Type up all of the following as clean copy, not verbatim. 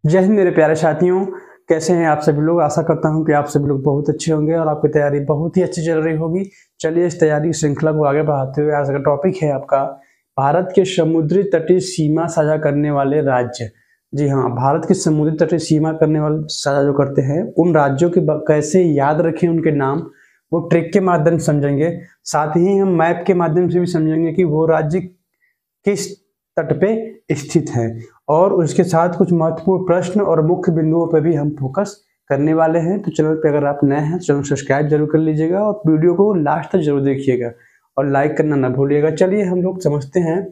जय हिंद मेरे प्यारे साथियों, कैसे हैं आप सभी लोग। आशा करता हूं कि आप सभी लोग बहुत अच्छे होंगे और आपकी तैयारी बहुत ही अच्छी चल रही होगी। चलिए इस तैयारी श्रृंखला को आगे बढ़ाते हुए आज का टॉपिक है आपका भारत के समुद्री तटीय सीमा साझा करने वाले राज्य। जी हाँ, भारत की समुद्री तटीय सीमा करने वाले साझा जो करते हैं उन राज्यों के कैसे याद रखें उनके नाम, वो ट्रिक के माध्यम से समझेंगे। साथ ही हम मैप के माध्यम से भी समझेंगे कि वो राज्य किस तट पे स्थित है और उसके साथ कुछ महत्वपूर्ण प्रश्न और मुख्य बिंदुओं पर भी हम फोकस करने वाले हैं। तो चैनल पे अगर आप नए हैं तो चैनल सब्सक्राइब जरूर कर लीजिएगा और वीडियो को लास्ट तक जरूर देखिएगा और लाइक करना ना भूलिएगा। चलिए हम लोग समझते हैं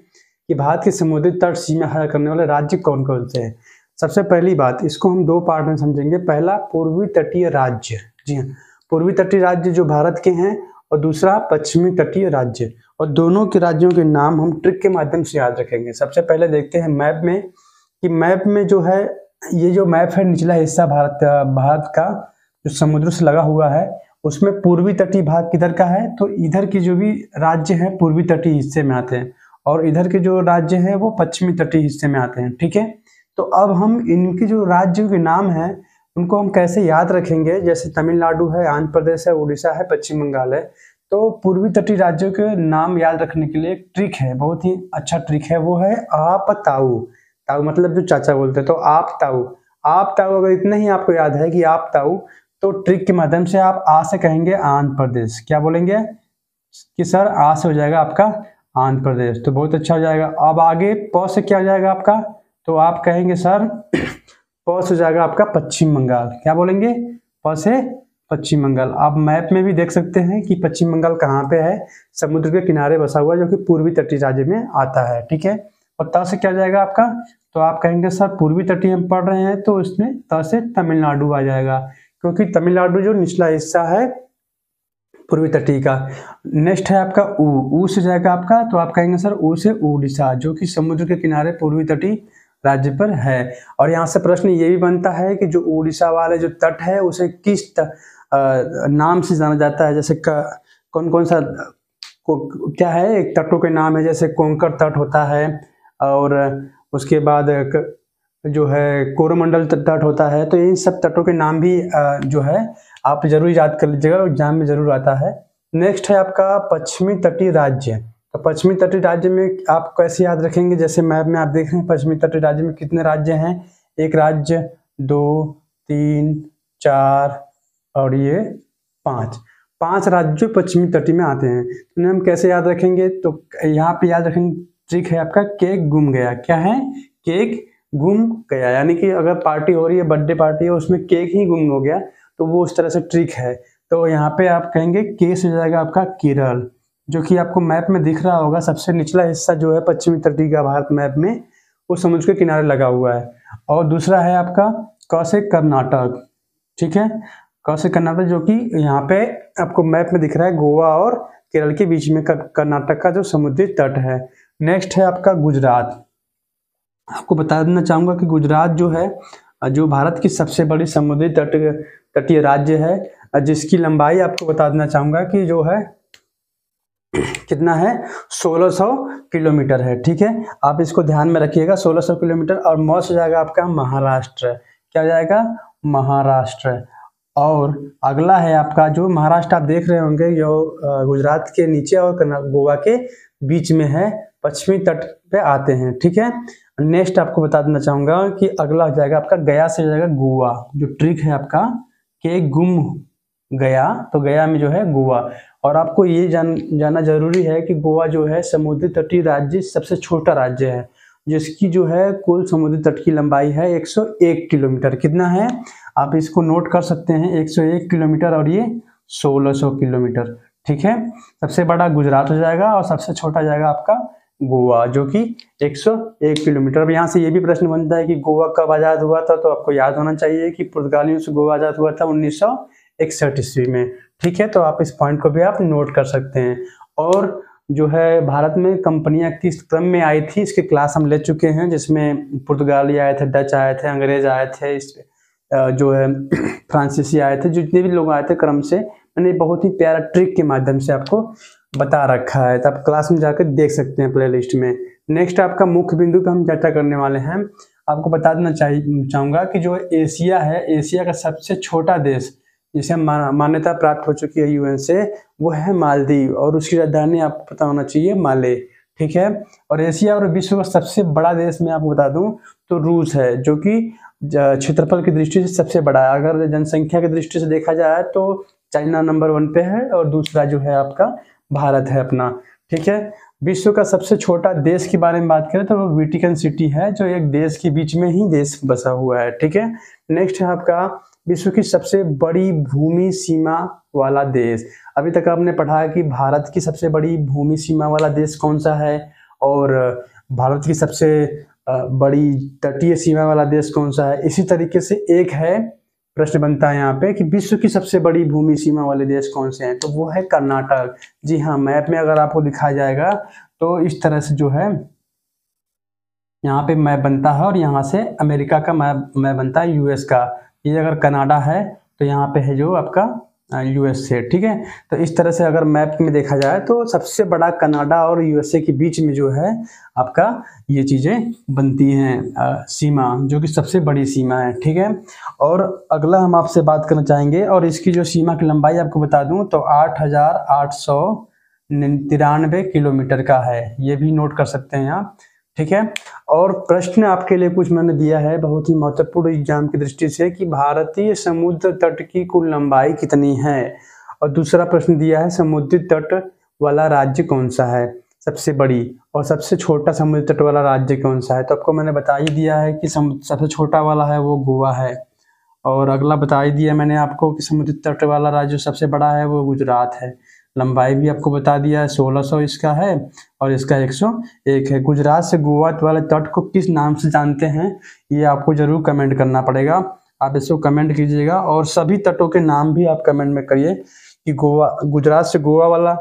कि भारत के समुद्री तट सीमा साझा करने वाले राज्य कौन कौन से हैं। सबसे पहली बात, इसको हम दो पार्ट में समझेंगे। पहला पूर्वी तटीय राज्य, जी हाँ, पूर्वी तटीय राज्य जो भारत के हैं, और दूसरा पश्चिमी तटीय राज्य। और दोनों के राज्यों के नाम हम ट्रिक के माध्यम से याद रखेंगे। सबसे पहले देखते हैं मैप में कि मैप में जो है, ये जो मैप है निचला हिस्सा भारत का जो समुद्र से लगा हुआ है, उसमें पूर्वी तटीय भाग किधर का है, तो इधर के जो भी राज्य हैं पूर्वी तटीय हिस्से में आते हैं और इधर के जो राज्य हैं वो पश्चिमी तटीय हिस्से में आते हैं। ठीक है, तो अब हम इनके जो राज्यों के नाम हैं उनको हम कैसे याद रखेंगे। जैसे तमिलनाडु है, आंध्र प्रदेश है, उड़ीसा है, पश्चिम बंगाल है। तो पूर्वी तटीय राज्यों के नाम याद रखने के लिए एक ट्रिक है, बहुत ही अच्छा ट्रिक है, वो है आप ताऊ। ताऊ मतलब जो चाचा बोलते हैं, तो आप ताऊ। आप ताऊ अगर इतना ही आपको याद है कि आप ताऊ, तो ट्रिक के माध्यम से आप आ से कहेंगे आंध्र प्रदेश। क्या बोलेंगे कि सर आ से हो जाएगा आपका आंध्र प्रदेश, तो बहुत अच्छा हो जाएगा। अब आगे प से क्या हो जाएगा आपका, तो आप कहेंगे सर प से हो जाएगा आपका पश्चिम बंगाल। क्या बोलेंगे, प से पश्चिम बंगाल। आप मैप में भी देख सकते हैं कि पश्चिम बंगाल कहाँ पे है, समुद्र के किनारे बसा हुआ जो कि पूर्वी तटीय राज्य में आता है। ठीक है, और त से क्या जाएगा आपका, तो आप कहेंगे सर पूर्वी तटीय हम पढ़ रहे हैं तो इसमें त से तमिलनाडु आ जाएगा, क्योंकि तमिलनाडु जो निचला हिस्सा है पूर्वी तटीय का। नेक्स्ट है आपका ऊ से जाएगा आपका, तो आप कहेंगे सर ऊ से उड़ीसा जो कि समुद्र के किनारे पूर्वी तटीय राज्य पर है। और यहाँ से प्रश्न ये भी बनता है कि जो उड़ीसा वाले जो तट है उसे किस नाम से जाना जाता है। जैसे कौन कौन सा क्या है, एक तटों के नाम है, जैसे कोंकण तट होता है और उसके बाद जो है कोरोमंडल तट होता है। तो इन सब तटों के नाम भी जो है आप जरूर याद कर लीजिएगा, एग्जाम में जरूर आता है। नेक्स्ट है आपका पश्चिमी तटीय राज्य। तो पश्चिमी तटीय राज्य में आप कैसे याद रखेंगे, जैसे मैप में आप देख रहे हैं पश्चिमी तटीय राज्य में कितने राज्य हैं, एक राज्य, 2, 3, 4 और ये 5 राज्य पश्चिमी तटीय में आते हैं। तो हम कैसे याद रखेंगे, तो यहाँ पे याद रखेंगे ट्रिक है आपका केक गुम गया। क्या है, केक गुम गया, यानी कि अगर पार्टी हो रही है, बर्थडे पार्टी है, उसमें केक ही गुम हो गया, तो वो उस तरह से ट्रिक है। तो यहाँ पे आप कहेंगे के से जाएगा आपका केरल, जो कि आपको मैप में दिख रहा होगा। सबसे निचला हिस्सा जो है पश्चिमी तटीय का भारत मैप में, वो समुद्र के किनारे लगा हुआ है। और दूसरा है आपका क से कर्नाटक। ठीक है, क से कर्नाटक जो कि यहाँ पे आपको मैप में दिख रहा है, गोवा और केरल के बीच में कर्नाटक का जो समुद्री तट है। नेक्स्ट है आपका गुजरात। आपको बता देना चाहूंगा कि गुजरात जो है, जो भारत की सबसे बड़ी समुद्री तटीय राज्य है, जिसकी लंबाई आपको बता देना चाहूंगा कि जो है कितना है, 1600 किलोमीटर है। ठीक है, आप इसको ध्यान में रखिएगा, 1600 किलोमीटर। और मौ से जाएगा आपका महाराष्ट्र। क्या जाएगा, महाराष्ट्र। और अगला है आपका जो महाराष्ट्र आप देख रहे होंगे, जो गुजरात के नीचे और गोवा के बीच में है, पश्चिमी तट पे आते हैं। ठीक है, नेक्स्ट आपको बता देना चाहूंगा कि अगला हो जाएगा आपका गया से जाएगा गोवा। जो ट्रिक है आपका के गुम गया, तो गया में जो है गोवा। और आपको ये जानना जरूरी है कि गोवा जो है समुद्री तटीय राज्य सबसे छोटा राज्य है, जिसकी जो है कुल समुद्री तट की लंबाई है 101 किलोमीटर। कितना है, आप इसको नोट कर सकते हैं, 101 किलोमीटर और ये 1600 किलोमीटर। ठीक है, सबसे बड़ा गुजरात हो जाएगा और सबसे छोटा जाएगा आपका गोवा जो कि 101 किलोमीटर। अब यहाँ से ये भी प्रश्न बनता है कि गोवा कब आज़ाद हुआ था, तो आपको याद होना चाहिए कि पुर्तगालियों से गोवा आज़ाद हुआ था 1961 ईस्वी में। ठीक है, तो आप इस पॉइंट को भी आप नोट कर सकते हैं। और जो है भारत में कंपनियां किस क्रम में आई थी, इसके क्लास हम ले चुके हैं, जिसमें पुर्तगाली आए थे, डच आए थे, अंग्रेज आए थे, जो है फ्रांसीसी आए थे। जितने भी लोग आए थे क्रम से, मैंने बहुत ही प्यारा ट्रिक के माध्यम से आपको बता रखा है, तो आप क्लास में जाकर देख सकते हैं प्लेलिस्ट में। नेक्स्ट आपका मुख्य बिंदु पे हम चर्चा करने वाले हैं आपको बता देना चाहूँगा कि जो एशिया है, एशिया का सबसे छोटा देश जिसे मान्यता प्राप्त हो चुकी है यूएन से, वो है मालदीव और उसकी राजधानी आपको पता होना चाहिए माले, ठीक है। और एशिया और विश्व का सबसे बड़ा देश मैं आपको बता दूं तो रूस है, जो कि क्षेत्रफल की दृष्टि से सबसे बड़ा है। अगर जनसंख्या की दृष्टि से देखा जाए तो चाइना नंबर 1 पे है और दूसरा जो है आपका भारत है अपना, ठीक है। विश्व का सबसे छोटा देश के बारे में बात करें तो वो वेटिकन सिटी है, जो एक देश के बीच में ही देश बसा हुआ है, ठीक है। नेक्स्ट है आपका विश्व की सबसे बड़ी भूमि सीमा वाला देश। अभी तक आपने पढ़ा है कि भारत की सबसे बड़ी भूमि सीमा वाला देश कौन सा है और भारत की सबसे बड़ी तटीय सीमा वाला देश कौन सा है। इसी तरीके से एक है प्रश्न बनता है यहाँ पे कि विश्व की सबसे बड़ी भूमि सीमा वाले देश कौन से हैं, तो वो है कर्नाटक। जी हाँ, मैप में अगर आपको दिखाया जाएगा तो इस तरह से जो है यहाँ पे मैप बनता है और यहाँ से अमेरिका का मैप बनता है, यूएस का। ये अगर कनाडा है तो यहाँ पे है जो आपका यूएस से, ठीक है। तो इस तरह से अगर मैप में देखा जाए तो सबसे बड़ा कनाडा और यूएसए के बीच में जो है आपका ये चीज़ें बनती हैं, सीमा, जो कि सबसे बड़ी सीमा है, ठीक है। और अगला हम आपसे बात करना चाहेंगे और इसकी जो सीमा की लंबाई आपको बता दूं तो 8,893 किलोमीटर का है। ये भी नोट कर सकते हैं आप, ठीक है। और प्रश्न आपके लिए कुछ मैंने दिया है बहुत ही महत्वपूर्ण एग्जाम की दृष्टि से कि भारतीय समुद्र तट की कुल लंबाई कितनी है। और दूसरा प्रश्न दिया है समुद्री तट वाला राज्य कौन सा है, सबसे बड़ी और सबसे छोटा समुद्री तट वाला राज्य कौन सा है। तो आपको मैंने बता ही दिया है कि सबसे छोटा वाला है वो गोवा है। और अगला बता ही दिया मैंने आपको कि समुद्री तट वाला राज्य सबसे बड़ा है वो गुजरात है। लंबाई भी आपको बता दिया है, 1600 इसका है और इसका 101 है। गुजरात से गोवा वाले तट को किस नाम से जानते हैं, ये आपको जरूर कमेंट करना पड़ेगा। आप इसको कमेंट कीजिएगा और सभी तटों के नाम भी आप कमेंट में करिए कि गुजरात से गोवा वाला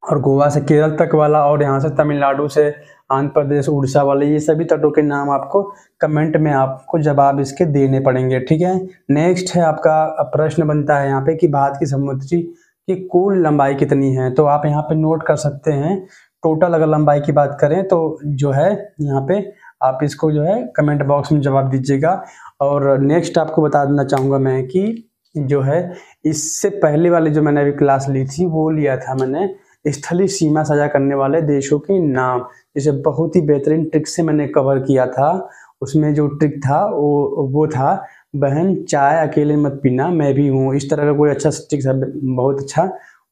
और गोवा से केरल तक वाला और यहाँ से तमिलनाडु से आंध्र प्रदेश उड़ीसा वाले, ये सभी तटों के नाम आपको कमेंट में आपको जवाब इसके देने पड़ेंगे, ठीक है। नेक्स्ट है आपका प्रश्न बनता है यहाँ पे कि भारत की समुद्री की कुल लंबाई कितनी है। तो आप यहाँ पे नोट कर सकते हैं, टोटल अगर लंबाई की बात करें तो जो है यहाँ पे आप इसको जो है कमेंट बॉक्स में जवाब दीजिएगा। और नेक्स्ट आपको बता देना चाहूँगा मैं कि जो है इससे पहले वाली जो मैंने अभी क्लास ली थी वो लिया था मैंने स्थलीय सीमा साझा करने वाले देशों के नाम, जिसे बहुत ही बेहतरीन ट्रिक से मैंने कवर किया था। उसमें जो ट्रिक था वो था बहन चाय अकेले मत पीना मैं भी हूँ। इस तरह का कोई अच्छा ट्रिक है, बहुत अच्छा।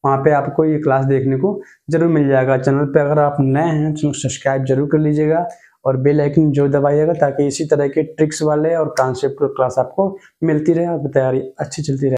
वहाँ पे आपको ये क्लास देखने को जरूर मिल जाएगा। चैनल पे अगर आप नए हैं तो सब्सक्राइब जरूर कर लीजिएगा और बेल आइकन जो दबाइएगा ताकि इसी तरह के ट्रिक्स वाले और कॉन्सेप्ट क्लास आपको मिलती रहे, आपकी तैयारी अच्छी चलती रहे।